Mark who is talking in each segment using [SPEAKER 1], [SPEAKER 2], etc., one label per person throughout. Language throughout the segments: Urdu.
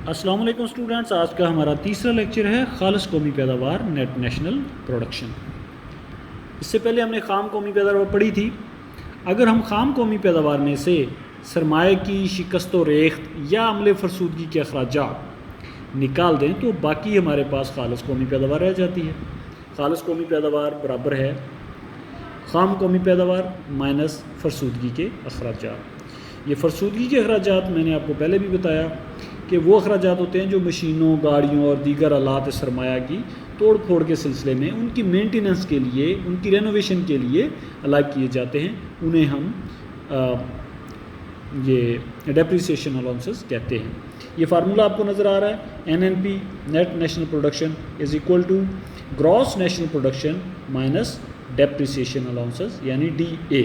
[SPEAKER 1] السلام علیکم اسٹوڈنٹس، آج کا ہمارا تیسرا لیکچر ہے خالص قومی پیداوار نیٹ نیشنل پروڈکشن۔ اس سے پہلے ہم نے خام قومی پیداوار پڑھی تھی۔ اگر ہم خام قومی پیداوار میں سے سرمایہ کی شکست و ریخت یا عملے فرسودگی کے اخراجات نکال دیں تو باقی ہمارے پاس خالص قومی پیداوار رہ جاتی ہے۔ خالص قومی پیداوار برابر ہے خام قومی پیداوار مائنس فرسودگی کے اخراجات۔ یہ فرسودگی کے اخراجات میں نے آپ کو پہلے بھی بتایا کہ وہ اخراجات ہوتے ہیں جو مشینوں، گاڑیوں اور دیگر آلات سرمایہ کی توڑ پھوڑ کے سلسلے میں ان کی مینٹیننس کے لیے، ان کی رینوویشن کے لیے الاگ کیے جاتے ہیں۔ انہیں ہم یہ ڈیپریسیشن الاؤنسز کہتے ہیں۔ یہ فارمولہ آپ کو نظر آ رہا ہے، NNP net national production is equal to gross national production minus depreciation allowances یعنی DA۔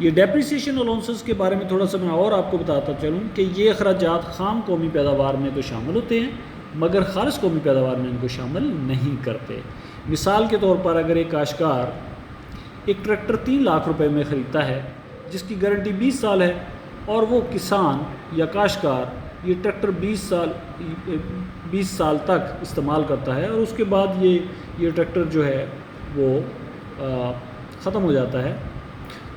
[SPEAKER 1] یہ ڈیپریسیشن الاؤنسز کے بارے میں تھوڑا سا میں اور آپ کو بتاتا چلوں کہ یہ اخراجات خام قومی پیداوار میں تو شامل ہوتے ہیں مگر خالص قومی پیداوار میں ان کو شامل نہیں کرتے۔ مثال کے طور پر اگر ایک کاشتکار ایک ٹریکٹر 3 لاکھ روپے میں خریدتا ہے جس کی گارنٹی 20 سال ہے اور وہ کسان یا کاشتکار یہ ٹریکٹر 20 سال تک استعمال کرتا ہے اور اس کے بعد یہ ٹریکٹر جو ہے وہ ختم ہو جاتا ہے،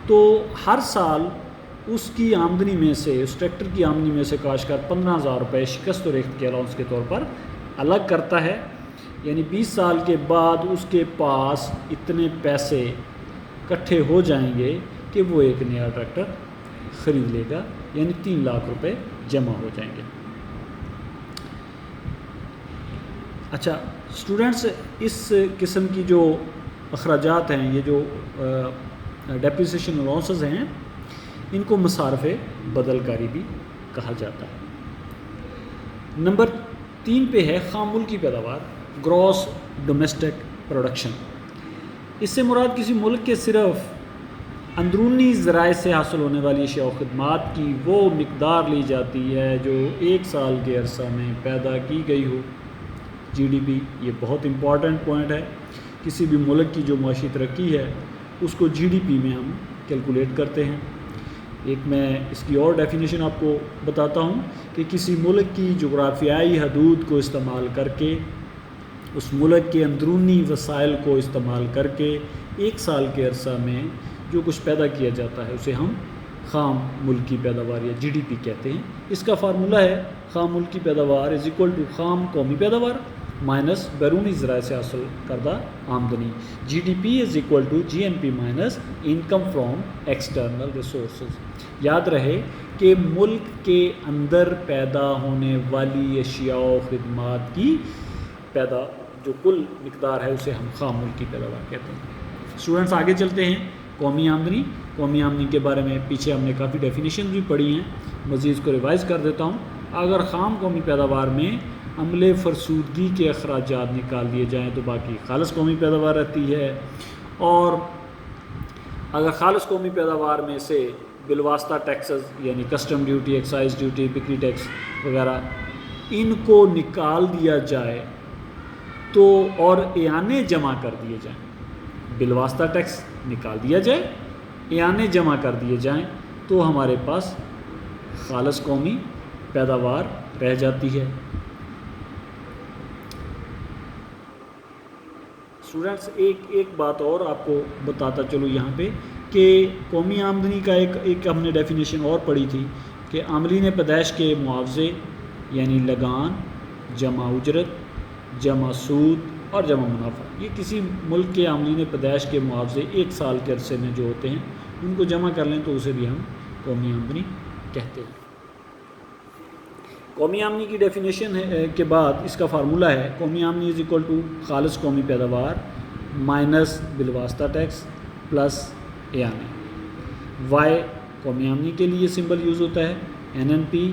[SPEAKER 1] تو ہر سال اس کی آمدنی میں سے، اس ٹریکٹر کی آمدنی میں سے کاشتکار 15,000 روپے شکست و ریخت کے الاؤنس کے طور پر الگ کرتا ہے۔ یعنی 20 سال کے بعد اس کے پاس اتنے پیسے اکٹھے ہو جائیں گے کہ وہ ایک نیا ٹریکٹر خرید لے گا، یعنی 3 لاکھ روپے جمع ہو جائیں گے۔ اچھا اسٹوڈنٹس، اس قسم کی جو اخراجات ہیں، یہ جو ڈیپریسیشن الاؤنسز ہیں، ان کو مصارف بدل کاری بھی کہا جاتا ہے۔ نمبر 3 پہ ہے خام ملکی پیداوار، گراس ڈومیسٹک پروڈکشن۔ اس سے مراد کسی ملک کے صرف اندرونی ذرائع سے حاصل ہونے والی اشیاء و خدمات کی وہ مقدار لی جاتی ہے جو 1 سال کے عرصہ میں پیدا کی گئی ہو۔ GDP یہ بہت امپورٹنٹ پوائنٹ ہے۔ کسی بھی ملک کی جو معاشی ترقی ہے اس کو GDP میں ہم کیلکولیٹ کرتے ہیں۔ ایک میں اس کی اور ڈیفینیشن آپ کو بتاتا ہوں کہ کسی ملک کی جغرافیائی حدود کو استعمال کر کے، اس ملک کے اندرونی وسائل کو استعمال کر کے 1 سال کے عرصہ میں جو کچھ پیدا کیا جاتا ہے اسے ہم خام ملکی پیداوار یا GDP کہتے ہیں۔ اس کا فارمولہ ہے خام ملکی پیداوار از اکول ٹو خام قومی پیداوار مائنس بیرونی ذرائع سے حاصل کردہ آمدنی۔ GDP is equal to GNP minus income from external resources. یاد رہے کہ ملک کے اندر پیدا ہونے والی اشیاء و خدمات کی جو کل مقدار ہے اسے ہم خام ملکی پیداوار کہتے ہیں۔ اسٹوڈنٹس آگے چلتے ہیں۔ قومی آمدنی کے بارے میں پیچھے ہم نے کافی ڈیفینیشن بھی پڑھی ہیں، مزید اس کو ریوائز کر دیتا ہوں۔ اگر خام قومی پیداوار میں عملے فرسودگی کے اخراجات نکال دیے جائیں تو باقی خالص قومی پیداوار رہتی ہے، اور اگر خالص قومی پیداوار میں سے بالواسطہ ٹیکسز یعنی کسٹم ڈیوٹی، ایکسائز ڈیوٹی، بکری ٹیکس وغیرہ ان کو نکال دیا جائے تو اور اعانے جمع کر دیے جائیں، بالواسطہ ٹیکس نکال دیا جائے، اعانے جمع کر دیے جائیں تو ہمارے پاس خالص قومی پیداوار رہ جاتی ہے۔ اسٹوڈنٹس ایک بات اور آپ کو بتاتا چلوں یہاں پہ کہ قومی آمدنی کا ایک ہم نے ڈیفینیشن اور پڑھی تھی کہ عاملین پیدائش کے معاوضے یعنی لگان جمع اجرت جمع سود اور جمع منافع، یہ کسی ملک کے عاملین پیدائش کے معاوضے 1 سال کے عرصے میں جو ہوتے ہیں ان کو جمع کر لیں تو اسے بھی ہم قومی آمدنی کہتے ہیں۔ قومی آمدنی کی ڈیفینیشن کے بعد اس کا فارمولہ ہے قومی آمدنی از اکول ٹو خالص قومی پیداوار مائنس بالواسطہ ٹیکس پلس اعانے۔ وائی قومی آمدنی کے لیے سمبل یوز ہوتا ہے NNP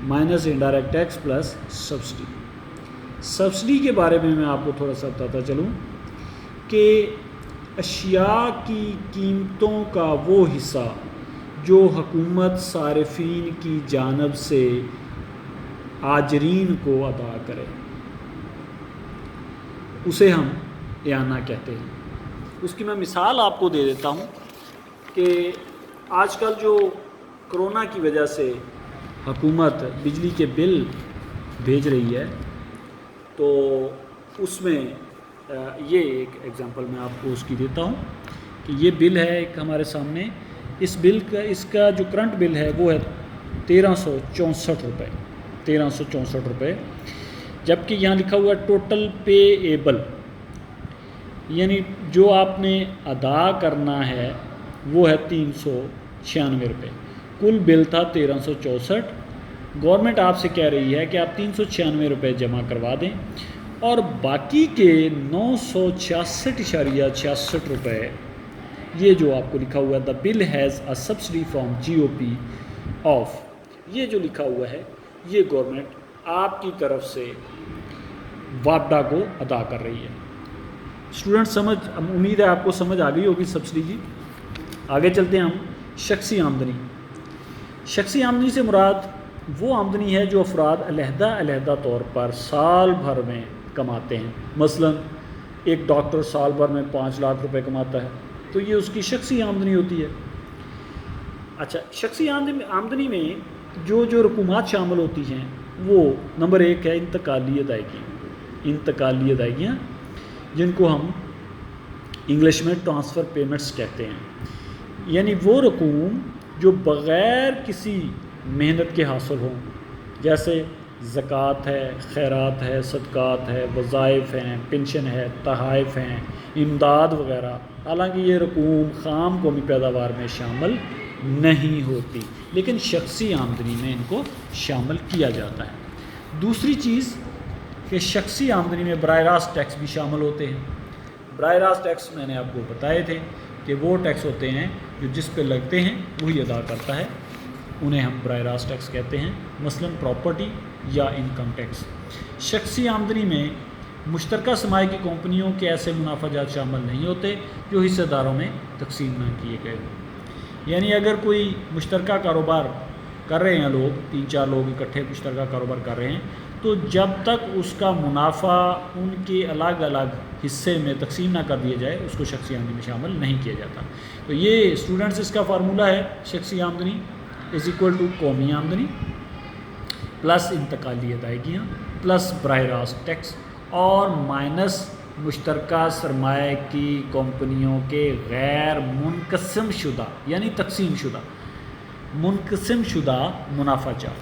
[SPEAKER 1] minus indirect tax plus subsidy. Subsidy کے بارے میں آپ کو تھوڑا سا بتاتا چلوں کہ اشیاء کی قیمتوں کا وہ حصہ جو حکومت صارفین کی جانب سے آجرین کو ادا کرے اسے ہم اعانہ کہتے ہیں۔ اس کی میں مثال آپ کو دے دیتا ہوں کہ آج کل جو کرونا کی وجہ سے حکومت بجلی کے بل بھیج رہی ہے تو اس میں یہ ایک ایگزامپل میں آپ کو اس کی دیتا ہوں کہ یہ بل ہے ایک ہمارے سامنے. اس کا جو کرنٹ بل ہے وہ ہے 1364 روپے 1364 روپے، جبکہ یہاں لکھا ہوا ہے ٹوٹل پے ایبل، یعنی جو آپ نے ادا کرنا ہے وہ ہے 396 روپے. کل بل تھا 1364. گورنمنٹ آپ سے کہہ رہی ہے کہ آپ 396 روپے جمع کروا دیں اور باقی کے 966.66 روپے یہ جو آپ کو لکھا ہوا ہے the bill has a subsidy from G O P of, یہ جو لکھا ہوا ہے یہ گورنمنٹ آپ کی طرف سے وعدہ کو ادا کر رہی ہے. اسٹوڈنٹ امید ہے آپ کو سمجھ آ گئی ہوگی سبسڈی کی. آگے چلتے ہیں ہم. شخصی آمدنی. شخصی آمدنی سے مراد وہ آمدنی ہے جو افراد علیحدہ طور پر سال بھر میں کماتے ہیں. مثلا ایک ڈاکٹر سال بھر میں 5 لاکھ روپے کماتا ہے تو یہ اس کی شخصی آمدنی ہوتی ہے. اچھا، شخصی آمدنی میں جو رقومات شامل ہوتی ہیں وہ نمبر 1 ہے انتقالی ادائیگیاں جن کو ہم انگلش میں ٹرانسفر پیمنٹس کہتے ہیں، یعنی وہ رقوم جو بغیر کسی محنت کے حاصل ہوں، جیسے زکوٰۃ ہے، خیرات ہے، صدقات ہے، وظائف ہیں، پنشن ہے، تحائف ہیں، امداد وغیرہ. حالانکہ یہ رقوم خام قومی پیداوار میں شامل نہیں ہوتی لیکن شخصی آمدنی میں ان کو شامل کیا جاتا ہے. دوسری چیز کہ شخصی آمدنی میں براہ راست ٹیکس بھی شامل ہوتے ہیں. براہ راست ٹیکس میں نے آپ کو بتائے تھے کہ وہ ٹیکس ہوتے ہیں جو جس پہ لگتے ہیں وہی ادا کرتا ہے، انہیں ہم براہ راست ٹیکس کہتے ہیں، مثلا پراپرٹی یا انکم ٹیکس. شخصی آمدنی میں مشترکہ سرمایہ کی کمپنیوں کے ایسے منافع جات شامل نہیں ہوتے جو حصہ داروں میں تقسیم نہ کیے گئے ہوں. یعنی اگر کوئی مشترکہ کاروبار کر رہے ہیں لوگ، 3-4 لوگ اکٹھے مشترکہ کاروبار کر رہے ہیں، تو جب تک اس کا منافع ان کے الگ الگ حصے میں تقسیم نہ کر دیا جائے اس کو شخصی آمدنی میں شامل نہیں کیا جاتا. تو یہ اسٹوڈنٹس اس کا فارمولہ ہے، شخصی آمدنی از ایکول ٹو قومی آمدنی پلس انتقالی ادائیگیاں پلس براہ راست ٹیکس اور مائنس مشترکہ سرمایہ کی کمپنیوں کے غیر منقسم شدہ یعنی تقسیم شدہ منافع جات.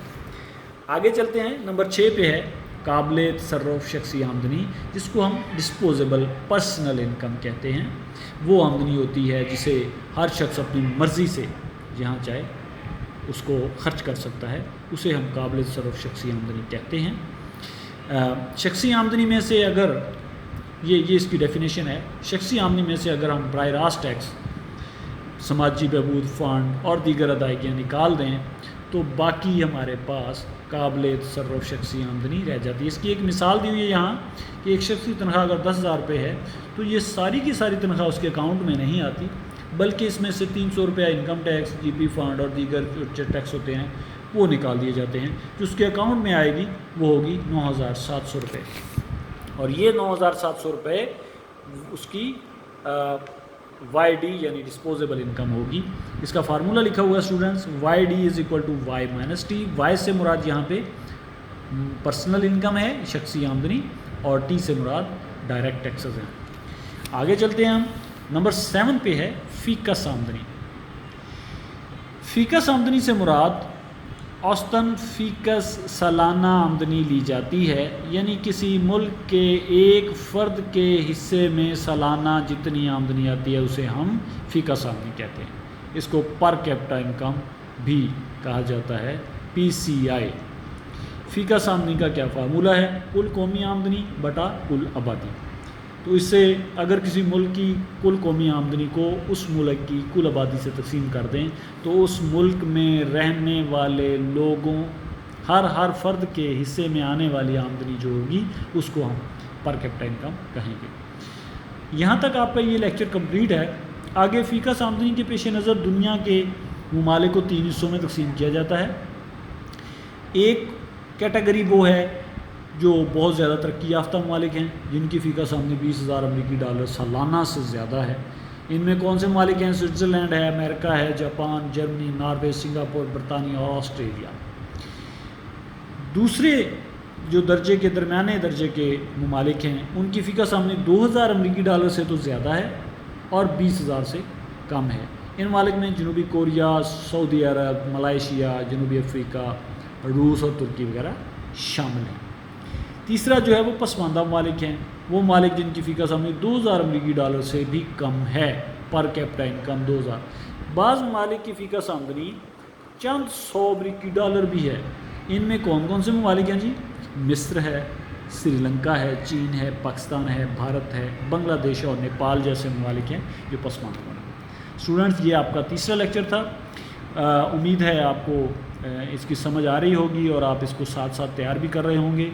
[SPEAKER 1] آگے چلتے ہیں. نمبر 6 پہ ہے قابل تصرف شخصی آمدنی، جس کو ہم ڈسپوزیبل پرسنل انکم کہتے ہیں. وہ آمدنی ہوتی ہے جسے ہر شخص اپنی مرضی سے جہاں چاہے اس کو خرچ کر سکتا ہے، اسے ہم قابل تصرف شخصی آمدنی کہتے ہیں. شخصی آمدنی میں سے اگر یہ اس کی ڈیفینیشن ہے، شخصی آمدنی میں سے اگر ہم براہ راست ٹیکس، سماجی بہبود فنڈ اور دیگر ادائیگیاں نکال دیں تو باقی ہمارے پاس قابل تصرف شخصی آمدنی رہ جاتی ہے. اس کی ایک مثال دی ہوئی ہے یہاں کہ ایک شخص کی تنخواہ اگر 10,000 روپے ہے تو یہ ساری کی ساری تنخواہ اس کے اکاؤنٹ میں نہیں آتی، بلکہ اس میں سے 300 روپیہ انکم ٹیکس، جی پی فنڈ اور دیگر جو ٹیکس ہوتے ہیں وہ نکال دیے جاتے ہیں. جو اس کے اکاؤنٹ میں آئے گی وہ ہوگی 9,700 روپے، اور یہ 9,700 روپے اس کی وائی ڈی یعنی ڈسپوزیبل انکم ہوگی. اس کا فارمولہ لکھا ہوا ہے students, Y D is equal to Y minus T. Y سے مراد یہاں پہ پرسنل انکم ہے، شخصی آمدنی، اور ٹی سے مراد ڈائریکٹ ٹیکسز ہیں. آگے چلتے ہیں ہم. نمبر 7 پہ ہے فیکس آمدنی. فیکس آمدنی سے مراد اوسطاً فیکس سالانہ آمدنی لی جاتی ہے، یعنی کسی ملک کے ایک فرد کے حصے میں سالانہ جتنی آمدنی آتی ہے اسے ہم فیکس آمدنی کہتے ہیں. اس کو پر کیپٹا انکم بھی کہا جاتا ہے، پی سی آئی. فیکس آمدنی کا کیا فارمولہ ہے؟ کل قومی آمدنی بٹا کل آبادی. تو اس سے اگر کسی ملک کی کل قومی آمدنی کو اس ملک کی کل آبادی سے تقسیم کر دیں تو اس ملک میں رہنے والے لوگوں ہر فرد کے حصے میں آنے والی آمدنی جو ہوگی اس کو ہم پر کیپٹا انکم کہیں گے. یہاں تک آپ کا یہ لیکچر کمپلیٹ ہے. آگے فیکس آمدنی کے پیش نظر دنیا کے ممالک کو 3 حصوں میں تقسیم کیا جاتا ہے. ایک کیٹیگری وہ ہے جو بہت زیادہ ترقی یافتہ ممالک ہیں جن کی فیکس آمدنی 20,000 امریکی ڈالر سالانہ سے زیادہ ہے. ان میں کون سے ممالک ہیں؟ سوئٹزرلینڈ ہے، امریکہ ہے، جاپان، جرمنی، ناروے، سنگاپور، برطانیہ اور آسٹریلیا. دوسرے جو درجے کے درمیانے درجے کے ممالک ہیں ان کی فیکس آمدنی 2000 امریکی ڈالر سے تو زیادہ ہے اور 20,000 سے کم ہے۔ ان ممالک میں جنوبی کوریا، سعودی عرب، ملائیشیا، جنوبی افریقہ، روس اور ترکی وغیرہ شامل ہیں۔ تیسرا جو ہے وہ پسماندہ ممالک ہیں، وہ ممالک جن کی فیکس آمدنی 2000 امریکی ڈالر سے بھی کم ہے، پر کیپٹا انکم 2000۔ بعض ممالک کی فیکس آمدنی چند 100 امریکی ڈالر بھی ہے۔ ان میں کون کون سے ممالک ہیں جی؟ مصر ہے، سری لنکا ہے، چین ہے، پاکستان ہے، بھارت ہے، بنگلہ دیش اور نیپال جیسے ممالک ہیں جو پسماندہ ممالک ہیں۔ اسٹوڈنٹس یہ آپ کا تیسرا لیکچر تھا، امید ہے آپ کو اس کی سمجھ آ رہی ہوگی اور آپ اس کو ساتھ ساتھ تیار بھی کر رہے ہوں گے۔